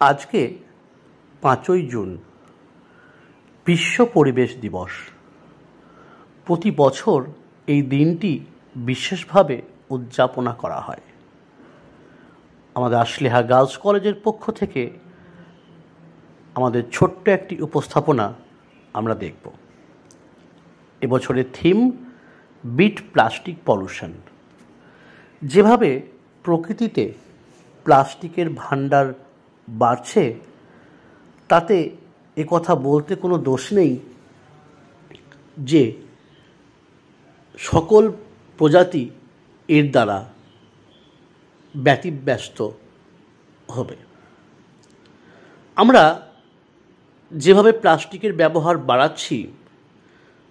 আজকে 5ই জুন বিশ্ব পরিবেশ দিবস। প্রতি বছর এই দিনটি বিশেষভাবে উদযাপনা করা হয়। আমাদের আশলিহা গার্লস কলেজের পক্ষ থেকে আমাদের ছোট্ট একটি উপস্থাপনা আমরা দেখব। এবছরের থিম বিট প্লাস্টিক পলিউশন। যেভাবে প্রকৃতিতে প্লাস্টিকের ভাণ্ডার বাড়ছে, তাতে কথা বলতে কোনো দোষ নেই যে সকল প্রজাতি এর দ্বারা ব্যতিব্যস্ত হবে। আমরা যেভাবে প্লাস্টিকের ব্যবহার বাড়াচ্ছি,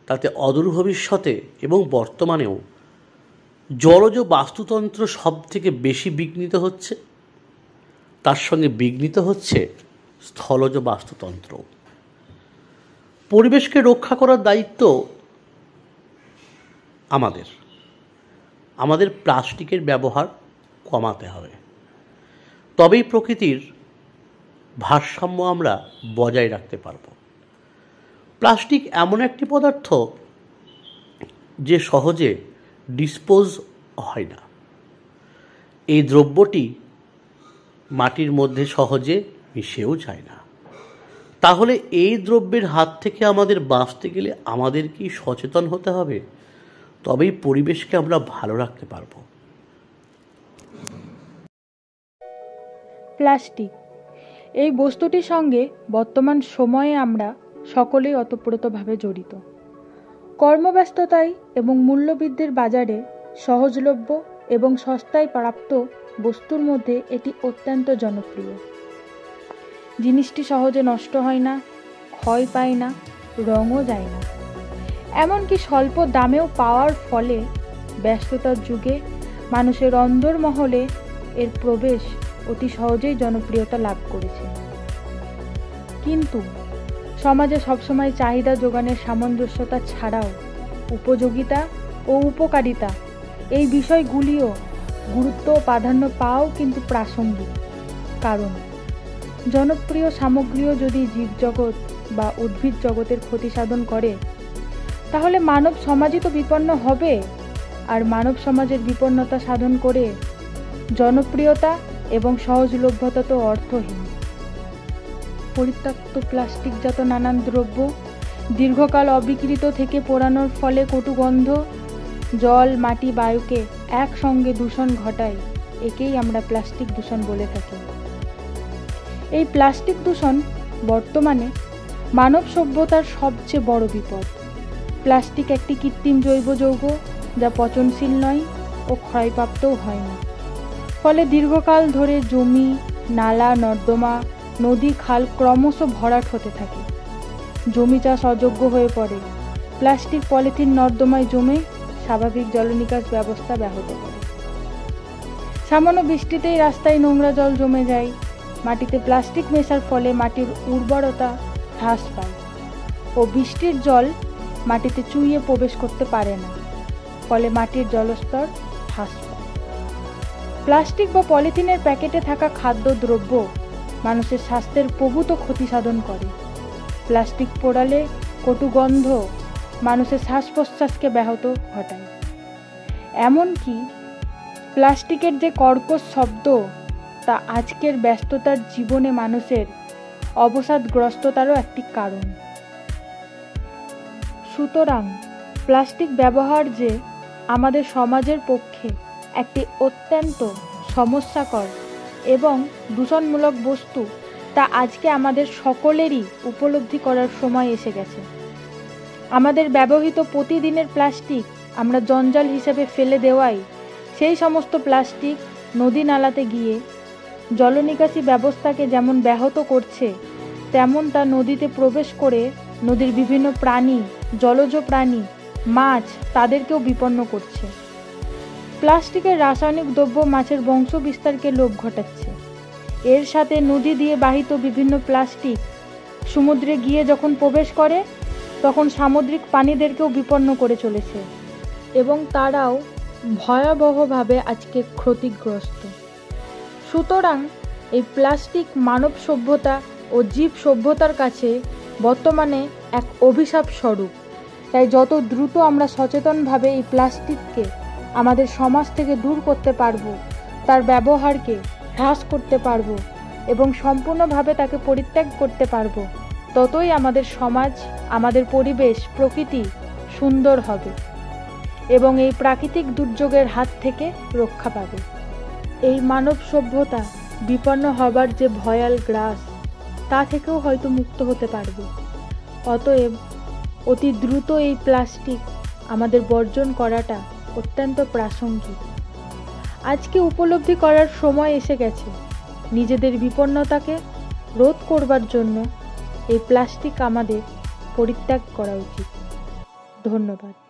তাতে অদূর ভবিষ্যতে এবং বর্তমানেও জলজ বাস্তুতন্ত্র সব থেকে বেশি বিঘ্নিত হচ্ছে। তার সঙ্গে বিঘ্নিত হচ্ছে স্থলজ বাস্তুতন্ত্র। পরিবেশকে রক্ষা করার দায়িত্ব আমাদের প্লাস্টিকের ব্যবহার কমাতে হবে। তবেই প্রকৃতির ভারসাম্য আমরা বজায় রাখতে পারব। প্লাস্টিক এমন একটি পদার্থ যে সহজে ডিসপোজ হয় না। এই দ্রব্যটি মাটির মধ্যে সহজে মিশেও যায় না। তাহলে এই দ্রব্যের হাত থেকে আমাদের বাঁচতে গেলে আমাদের কি সচেতন হতে হবে? তবেই পরিবেশকে আমরা ভালো রাখতে পারব। প্লাস্টিক এই বস্তুটির সঙ্গে বর্তমান সময়ে আমরা সকলেই ওতপ্রোতভাবে জড়িত। কর্মব্যস্ততায় এবং মূল্যবৃদ্ধির বাজারে সহজলভ্য এবং সস্তায় প্রাপ্ত বস্তুর মধ্যে এটি অত্যন্ত জনপ্রিয়। জিনিসটি সহজে নষ্ট হয় না, ক্ষয় পায় না, রঙও যায় না। এমনকি স্বল্প দামেও পাওয়ার ফলে ব্যস্ততার যুগে মানুষের অন্দরমহলে এর প্রবেশ অতি সহজেই জনপ্রিয়তা লাভ করেছে। কিন্তু সমাজে সবসময় চাহিদা যোগানের সামঞ্জস্যতা ছাড়াও উপযোগিতা ও উপকারিতা এই বিষয়গুলিও গুরুত্ব ও প্রাধান্য পাওয়াও কিন্তু প্রাসঙ্গিক। কারণ জনপ্রিয় সামগ্রীও যদি জীবজগৎ বা উদ্ভিদ জগতের ক্ষতি সাধন করে, তাহলে মানব সমাজই তো বিপন্ন হবে। আর মানব সমাজের বিপন্নতা সাধন করে জনপ্রিয়তা এবং সহজলভ্যতা তো অর্থহীন। পরিত্যক্ত প্লাস্টিকজাত নানান দ্রব্য দীর্ঘকাল অবিকৃত থেকে পোড়ানোর ফলে কটু গন্ধ জল, মাটি, বায়ুকে একসঙ্গে দূষণ ঘটায়। একেই আমরা প্লাস্টিক দূষণ বলে থাকি। এই প্লাস্টিক দূষণ বর্তমানে মানব সভ্যতার সবচেয়ে বড় বিপদ। প্লাস্টিক একটি কৃত্রিম জৈব যৌগ যা পচনশীল নয় ও ক্ষয়প্রাপ্তও হয় না। ফলে দীর্ঘকাল ধরে জমি, নালা, নর্দমা, নদী, খাল ক্রমশ ভরাট হতে থাকে। জমি চাষ অযোগ্য হয়ে পড়ে। প্লাস্টিক পলিথিন নর্দমায় জমে স্বাভাবিক জলনিকাশ ব্যবস্থা ব্যাহত করে। সামান্য বৃষ্টিতেই রাস্তায় নোংরা জল জমে যায়। মাটিতে প্লাস্টিক মেশার ফলে মাটির উর্বরতা হ্রাস পায় ও বৃষ্টির জল মাটিতে চুইয়ে প্রবেশ করতে পারে না। ফলে মাটির জলস্তর হ্রাস পায়। প্লাস্টিক বা পলিথিনের প্যাকেটে থাকা খাদ্যদ্রব্য মানুষের স্বাস্থ্যের প্রভূত ক্ষতি সাধন করে। প্লাস্টিক পোড়ালে কটু গন্ধ মানুষের শ্বাস প্রশ্বাসকে ব্যাহত ঘটায়। এমনকি প্লাস্টিকের যে কর্কশ শব্দ, তা আজকের ব্যস্ততার জীবনে মানুষের অবসাদগ্রস্ততারও একটি কারণ। সুতরাং প্লাস্টিক ব্যবহার যে আমাদের সমাজের পক্ষে একটি অত্যন্ত সমস্যাকর এবং দূষণমূলক বস্তু, তা আজকে আমাদের সকলেরই উপলব্ধি করার সময় এসে গেছে। আমাদের ব্যবহৃত প্রতিদিনের প্লাস্টিক আমরা জঞ্জাল হিসেবে ফেলে দেওয়ায় সেই সমস্ত প্লাস্টিক নদী নালাতে গিয়ে জলনিকাশি ব্যবস্থাকে যেমন ব্যাহত করছে, তেমন তা নদীতে প্রবেশ করে নদীর বিভিন্ন প্রাণী, জলজ প্রাণী, মাছ তাদেরকেও বিপন্ন করছে। প্লাস্টিকের রাসায়নিক দ্রব্য মাছের বংশ বিস্তারকে লোপ ঘটাচ্ছে। এর সাথে নদী দিয়ে বাহিত বিভিন্ন প্লাস্টিক সমুদ্রে গিয়ে যখন প্রবেশ করে, তখন সামুদ্রিক প্রাণীদেরকেও বিপন্ন করে চলেছে এবং তারাও ভয়াবহভাবে আজকে ক্ষতিগ্রস্ত। সুতরাং এই প্লাস্টিক মানব সভ্যতা ও জীব সভ্যতার কাছে বর্তমানে এক অভিশাপ স্বরূপ। তাই যত দ্রুত আমরা সচেতনভাবে এই প্লাস্টিককে আমাদের সমাজ থেকে দূর করতে পারবো, তার ব্যবহারকে হ্রাস করতে পারবো এবং সম্পূর্ণভাবে তাকে পরিত্যাগ করতে পারবো, ততই আমাদের সমাজ, আমাদের পরিবেশ, প্রকৃতি সুন্দর হবে এবং এই প্রাকৃতিক দুর্যোগের হাত থেকে রক্ষা পাবে। এই মানব সভ্যতা বিপন্ন হবার যে ভয়াল গ্রাস, তা থেকেও হয়তো মুক্ত হতে পারবে। অতএব অতি দ্রুত এই প্লাস্টিক আমাদের বর্জন করাটা অত্যন্ত প্রাসঙ্গিক। আজকে উপলব্ধি করার সময় এসে গেছে, নিজেদের বিপন্নতাকে রোধ করবার জন্য এই প্লাস্টিক আমাদের পরিত্যাগ করা উচিত। ধন্যবাদ।